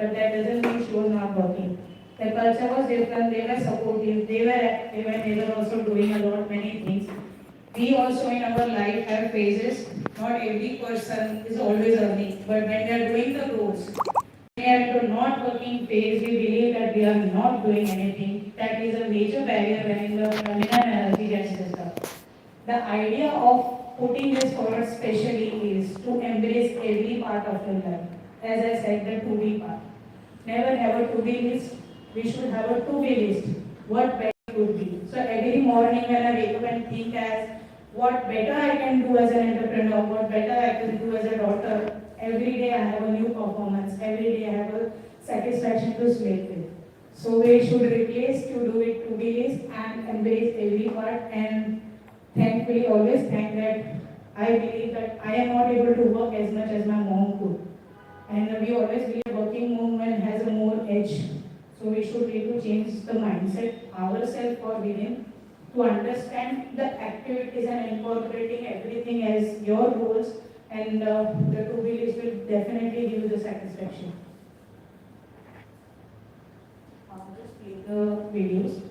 but that doesn't mean she was not working. The culture was different, they were supportive, they were active, and they were also doing a lot many things. We also in our life have phases. Not every person is always earning, but when they are doing the goals, we are into not working phase, we believe that we are not doing anything. That is a major barrier when in the feminine energy gets disturbed. The idea of putting this forward specially is to embrace every part of your life. As I said, the to-be part. Never have a to-be list. We should have a to-be list. What better could be. So every morning when I wake up and think as what better I can do as an entrepreneur, what better I can do as a daughter. Every day I have a new performance. Every day I have a satisfaction to sleep with. So we should replace to do it to-be list and embrace every part, and thankfully always thank that I believe that I am not able to work as much as my mom could. And we always believe working woman has a more edge. So we should need to change the mindset ourselves or within to understand the activities and incorporating everything as your goals, and the to-be list will definitely give you the satisfaction. I'll just play the videos.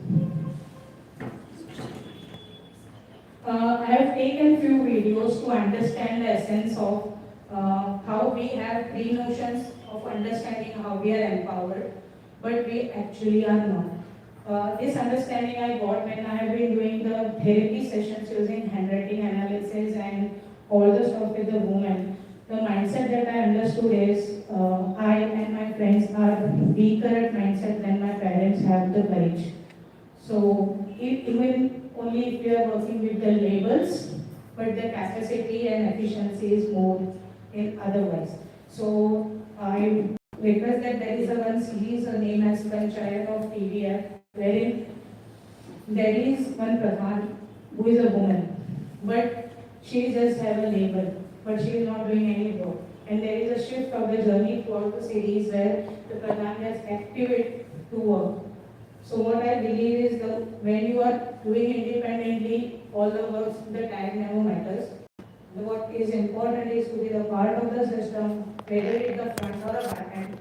I have taken few videos to understand the essence of how we have three notions of understanding how we are empowered, but we actually are not. This understanding I got when I have been doing the therapy sessions using handwriting analysis and all the stuff with the women. The mindset that I understood is I and my friends are weaker at mindset than my parents have the courage. So even only if we are working with the labels, but the capacity and efficiency is more in otherwise. So I request that there is a one series named as Panchayat of TVF, wherein there is one Pradhan who is a woman, but she just have a label, but she is not doing any work. And there is a shift of the journey throughout the series where the Pradhan gets activated to work. So what I believe is when you are doing independently, all the works, the time never matters. What is important is to be the part of the system, whether it's the front or the back end.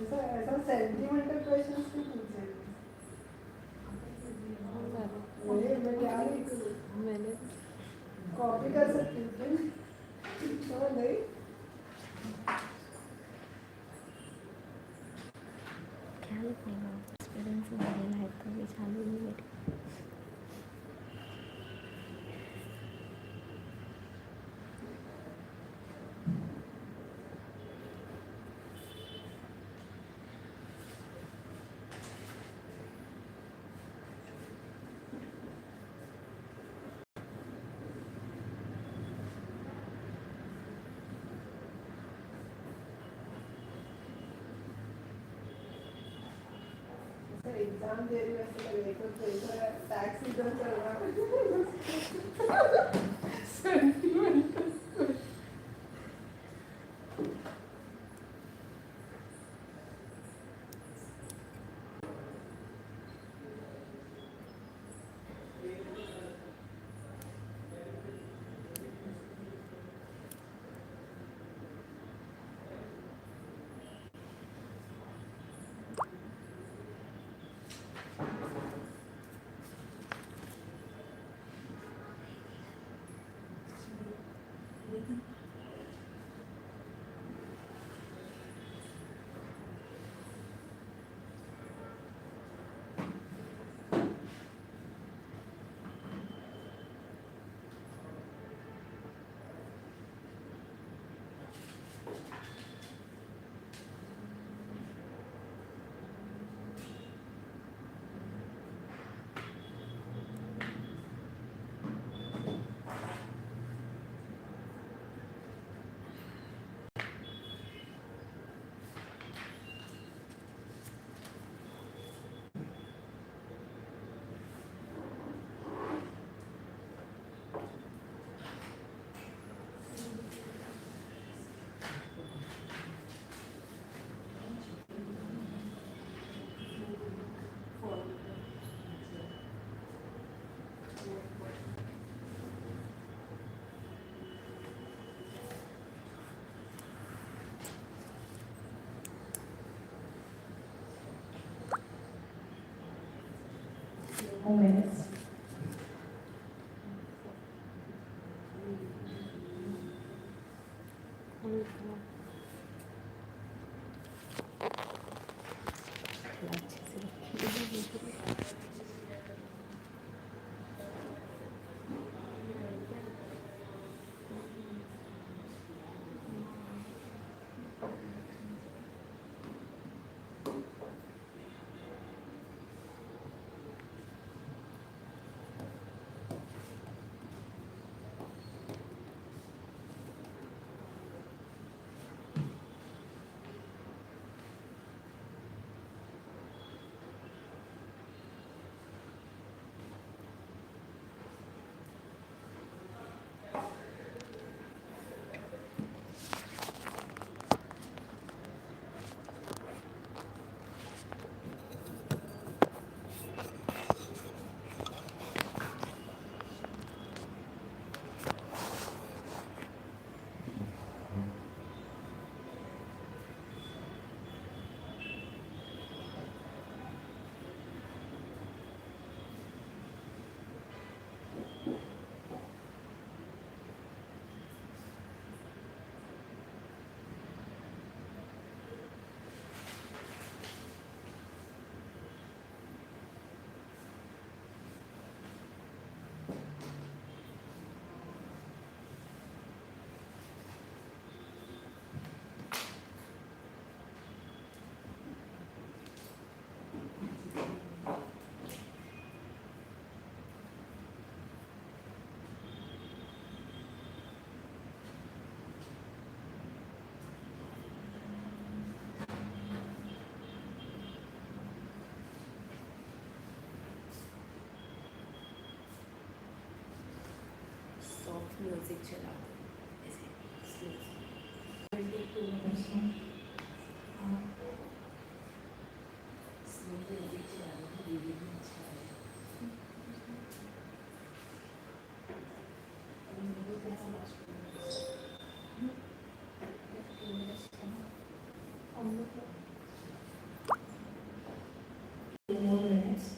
ऐसा sentimental question क्यों पूछे? मैं क्या नहीं करूँ? मैंने copy कर सकती हूँ क्या? नहीं ख्यालच नाही मला एक्सपिरियन्स झालेला आहे तर मी चालू नाही एग्जाम दे रही वैसे लगे तो पैसा टैक्स इधर चल रहा है Minutes. म्यूजिक चला 2 more minutes.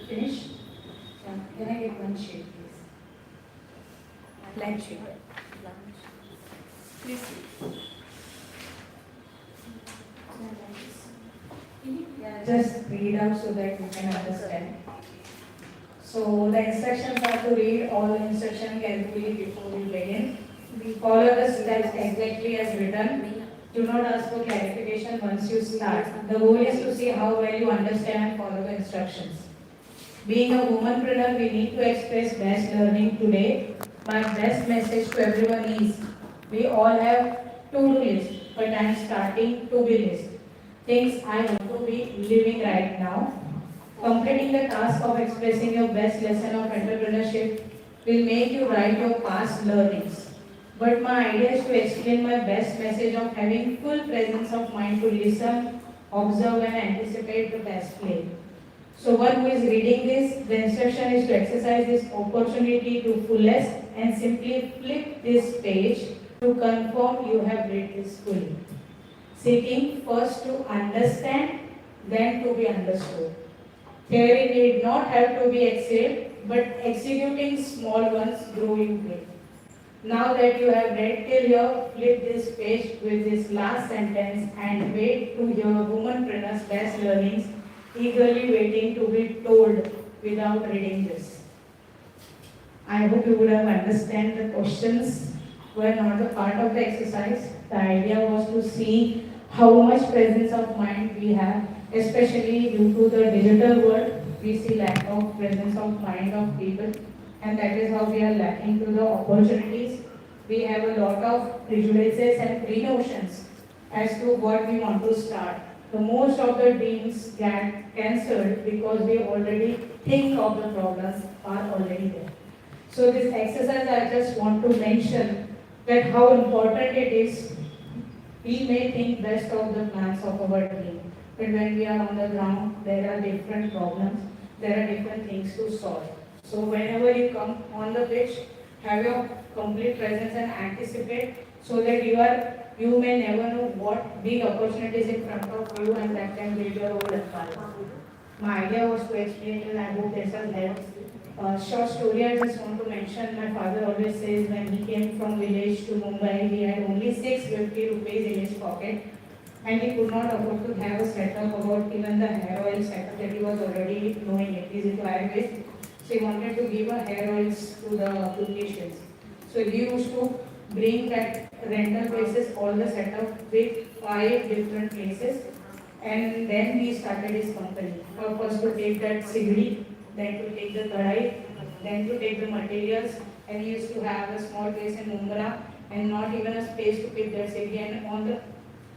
Finish? Can I get one sheet, please? Blank sheet. Please. Yeah, just read out so that you can understand. So the instructions are to read all the instructions carefully before we begin. We follow the steps exactly as written. Do not ask for clarification once you start. The goal is to see how well you understand and follow the instructions. Being a womanpreneur, we need to express best learning today. My best message to everyone is, we all have to-do list, but I am starting to-be list. Things I want to be living right now. Completing the task of expressing your best lesson of entrepreneurship will make you write your past learnings. But my idea is to explain my best message of having full presence of mind to listen, observe and anticipate the best play. So one who is reading this, the instruction is to exercise this opportunity to fullest and simply flip this page to confirm you have read this fully. Seeking first to understand, then to be understood. Theory need not have to be excelled, but executing small ones grow you great. Now that you have read till here, flip this page with this last sentence and wait to hear womanpreneur's best learnings, eagerly waiting to be told without reading this. I hope you would have understand the questions were not a part of the exercise. The idea was to see how much presence of mind we have, especially due to the digital world. We see lack of presence of mind of people, and that is how we are lacking to the opportunities. We have a lot of prejudices and pre-notions as to what we want to start. The most of the dreams get cancelled because we already think of the problems are already there. So this exercise I just want to mention that how important it is. We may think best of the plans of our dream, but when we are on the ground, there are different problems, there are different things to solve. So whenever you come on the pitch, have your complete presence and anticipate so that you may never know what big opportunities in front of you and that can build your whole empire. My idea was to explain it and I hope this has helped. Short story I just want to mention, my father always says when he came from village to Mumbai, he had only 650 rupees in his pocket and he could not afford to have a setup about even the hair oil setup that he was already knowing it. He's into Ayurveda. So he wanted to give a hair oils to the beauticians. So he used to bring that rental places, all the setup with 5 different places. And then he started his company. First to take that sigri, then to take the kadai, then to take the materials. And he used to have a small place in Mumbai and not even a space to pick that sigri. And on the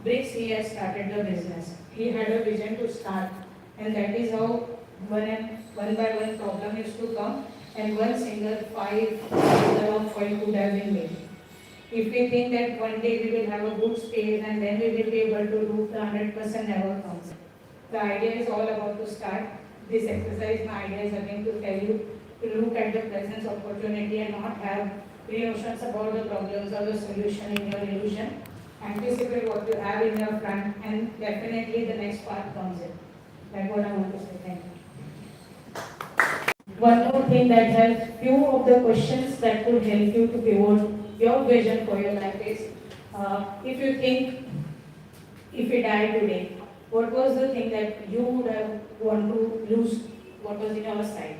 bricks he has started the business. He had a vision to start. And that is how one by one problem used to come and one single 5 of oil could have been made. If we think that one day we will have a good space and then we will be able to do the 100% never comes. The idea is all about to start this exercise. My idea is again to tell you to look at the present opportunity and not have pre-notions about the problems or the solution in your illusion. anticipate what you have in your front, and definitely the next part comes in. That's what I want to say. Thank you. One more thing that helps, few of the questions that could help you to pivot your vision for your life is, if you think, if you die today, what was the thing that you would have want to lose, what was in your side?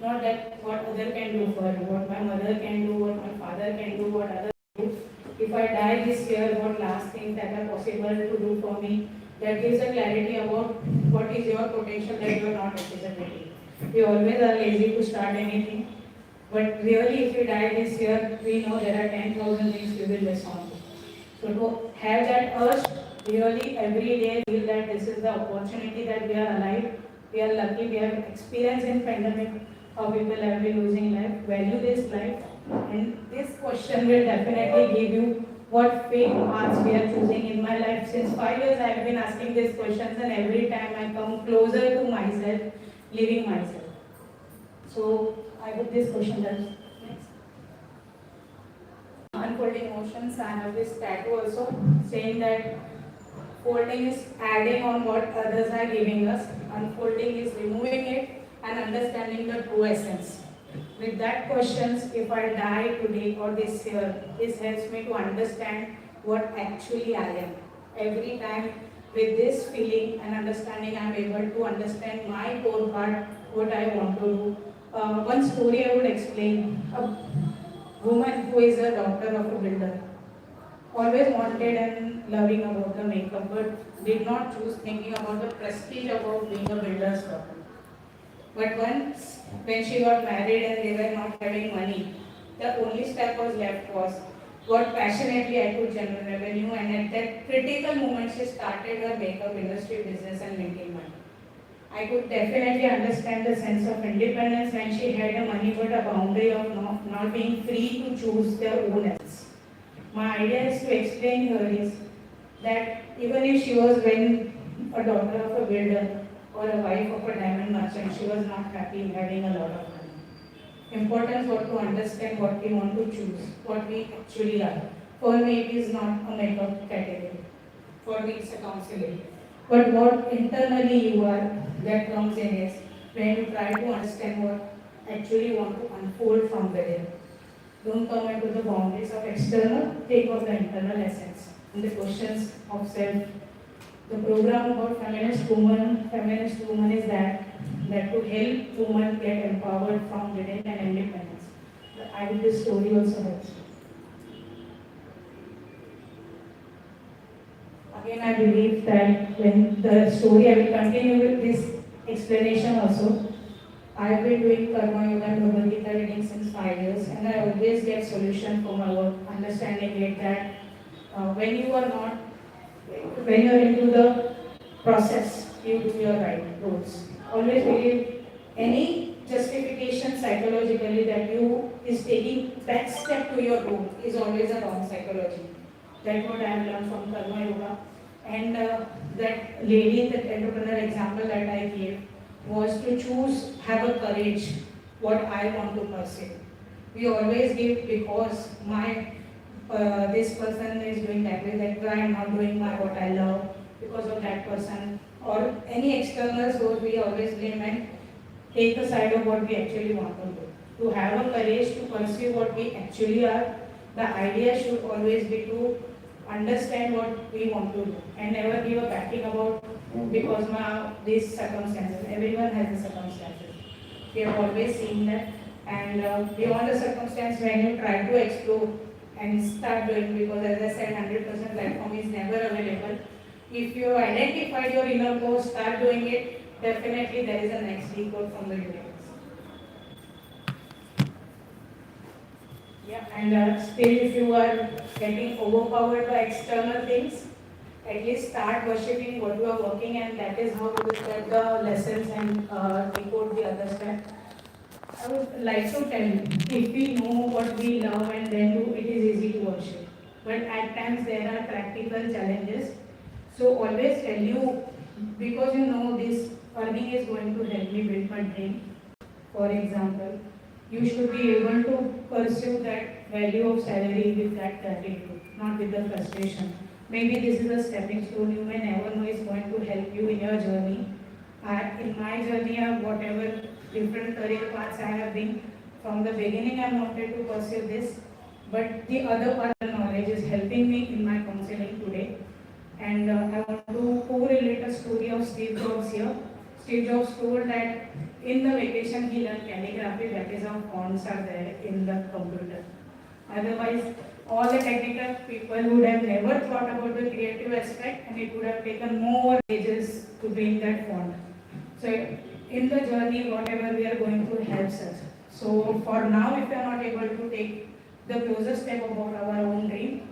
Not that what other can do for you, what my mother can do, what my father can do, what other can do. If I die this year, what last things that are possible to do for me? That gives a clarity about what is your potential that you are not anticipating. We always are lazy to start anything, but really if you die this year, we know there are 10,000 things we will miss on. So to have that urge, really every day feel that this is the opportunity that we are alive, we are lucky, we have experience in pandemic, how people have been losing life, value this life, and this question will definitely give you what fate paths we are choosing in my life. Since 5 years I have been asking these questions, and every time I come closer to myself, living myself. So I hope this question does. Next. Unfolding emotions, I have this tattoo also saying that folding is adding on what others are giving us, unfolding is removing it and understanding the true essence. With that questions, if I die today or this year, this helps me to understand what actually I am. Every time with this feeling and understanding, I am able to understand my core part, what I want to do. One story I would explain. A woman who is a daughter of a builder always wanted and loving about the makeup, but did not choose thinking about the prestige about being a builder's daughter. But once when she got married and they were not having money, the only step was left was what passionately I could generate revenue, and at that critical moment she started her makeup industry business and making money. I could definitely understand the sense of independence when she had a money but a boundary of not being free to choose their own essence. My idea is to explain her is that even if she was when a daughter of a builder or a wife of a diamond merchant, she was not happy having a lot of money. Important was to understand what we want to choose, what we actually are. For me, it is not a makeup category. For me, it's a counseling. But what internally you are, that comes in is when you try to understand what actually want to unfold from within. Don't come into the boundaries of external, take of the internal essence and the questions of self. The program about feminist woman is that to help women get empowered from within and independence. I think this story also helps. Again, I believe that when the story, I will continue with this explanation also. I have been doing Karma Yoga and Bhagavad Gita reading since 5 years, and I always get solution for my work, understanding it that when you are not, when you are into the process, you do your right roads. Always believe any justification psychologically that you is taking that step to your goal is always a wrong psychology. That's what I have learned from Karma Yoga. And that lady, that entrepreneur example that I gave, was to choose, have a courage, what I want to pursue. We always give because my this person is doing that way, that way I am not doing my what I love because of that person, or any external source we always blame and take the side of what we actually want to do. To have a courage to pursue what we actually are, the idea should always be to understand what we want to do and never give a backing about because these circumstances. Everyone has the circumstances. We have always seen that, and beyond the circumstance, when you try to explore and start doing, because as I said, 100% platform is never available. If you identified your inner core, start doing it. Definitely, there is a next decode from the universe. Yeah, and still, if you are getting overpowered by external things, at least start worshipping what you are working, and that is how you will get the lessons and decode the other step. I would like to tell you, if we know what we love and then do, it is easy to worship. But at times there are practical challenges. So always tell you, because you know this earning is going to help me build my dream. For example, you should be able to pursue that value of salary with that gratitude, not with the frustration. Maybe this is a stepping stone. You may never know it's going to help you in your journey. In my journey of whatever different career paths I have been, from the beginning I wanted to pursue this, but the other part of the knowledge is helping me in my counseling today. And I want to correlate a story of Steve Jobs here. Steve Jobs told that in the vacation he learned calligraphy, that is how fonts are there in the computer. Otherwise, all the technical people would have never thought about the creative aspect, and it would have taken more ages to bring that font. So in the journey, whatever we are going through helps us. So for now, if we are not able to take the closest step about our own dream,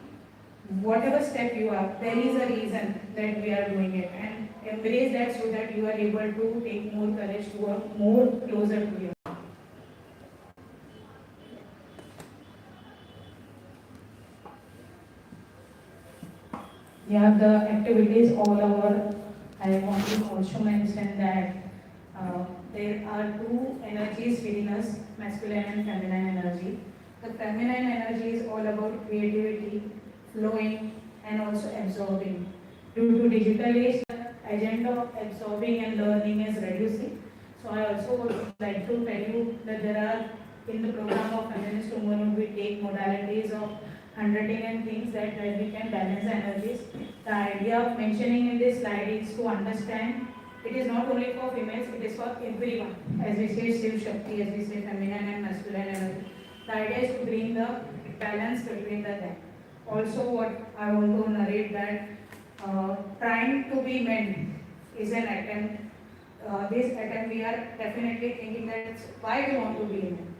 whatever step you are, there is a reason that we are doing it, and embrace that so that you are able to take more courage to work more closer to you. Yeah, the activities all over. I want to also mention that there are two energies within us, masculine and feminine energy. The feminine energy is all about creativity, flowing, and also absorbing. Due to digital age, the agenda of absorbing and learning is reducing. So I also would like to tell you that there are, in the program of Feminist2Womanhood, we take modalities of 100 and things that we can balance energies. The idea of mentioning in this slide is to understand it is not only for females, it is for everyone. As we say Shiv Shakti, as we say feminine and masculine energy. The idea is to bring the balance between the them. Also, what I want to narrate that trying to be men is an attempt. This attempt we are definitely thinking that why we want to be men.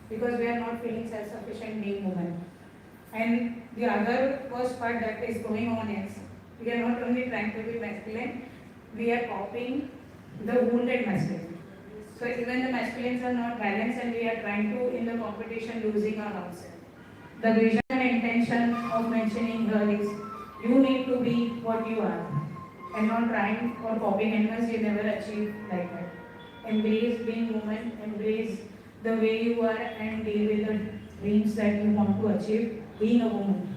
Because we are not feeling self-sufficient being women. And the other worst part that is going on is we are not only trying to be masculine, we are copying the wounded masculine. So even the masculines are not balanced, and we are trying to, in the competition, losing our ourselves. The vision and intention of mentioning here is you need to be what you are and not trying or copying anyone. You never achieve like that. Embrace being woman, embrace the way you are, and deal with the dreams that you want to achieve being a woman.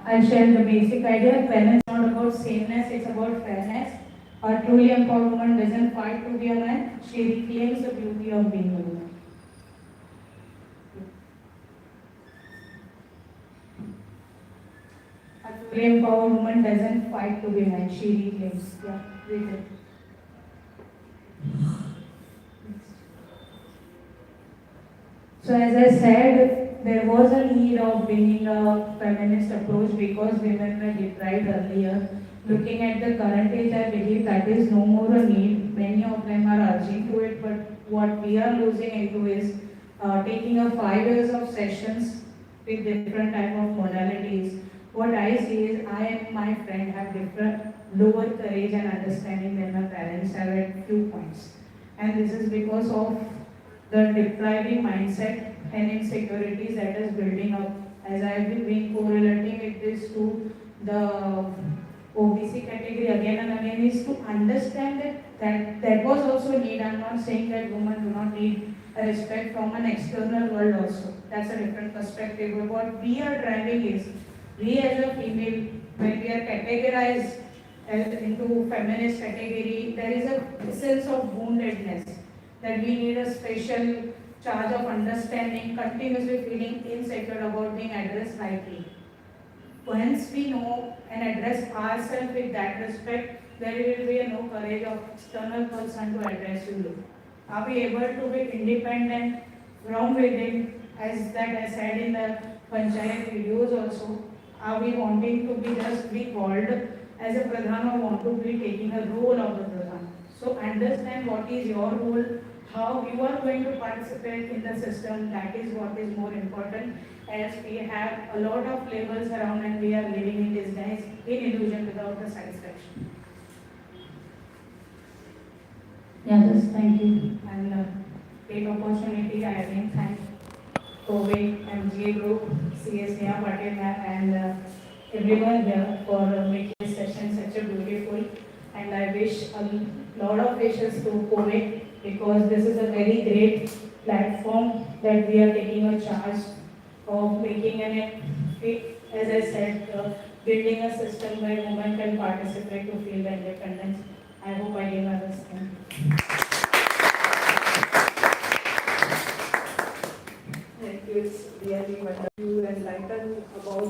I'll share the basic idea. Fairness is not about sameness, it's about fairness. A truly empowered woman doesn't fight to be a man, she reclaims the beauty of being a woman. A truly empowered woman doesn't fight to be a man, she reclaims. Yeah, read it. So as I said, there was a need of bringing a feminist approach because women were deprived earlier. Looking at the current age, I believe that is no more a need. Many of them are urging to it, but what we are losing into is taking a 5 years of sessions with different type of modalities. What I see is I and my friend have different lower courage and understanding than my parents have at few points. And this is because of the depriving mindset and insecurities that is building up. As I have been correlating with this to the OBC category again and again, is to understand that was also need. I'm not saying that women do not need a respect from an external world also. That's a different perspective. But what we are driving is, we as a female, when we are categorized into feminist category, there is a sense of woundedness that we need a special charge of understanding, continuously feeling insecure about being addressed rightly. Once we know and address ourselves with that respect, there will be no courage of external person to address you. Are we able to be independent from within, as that I said in the Panchayat videos also? Are we wanting to be just be called as a Pradhan or want to be taking a role of the Pradhan? So understand what is your role, how you are going to participate in the system. That is what is more important, as we have a lot of labels around and we are living in disguise, in illusion without the satisfaction. Yeah, just thank you. And great opportunity. I again thank COWE, MGA Group, CSNA, Patel Ma'am, and everyone here for making this session such a beautiful. And I wish a lot of wishes to COWE, because this is a very great platform that we are taking a charge of making as I said, building a system where women can participate to feel the independence. I hope I gave my best. Thank you.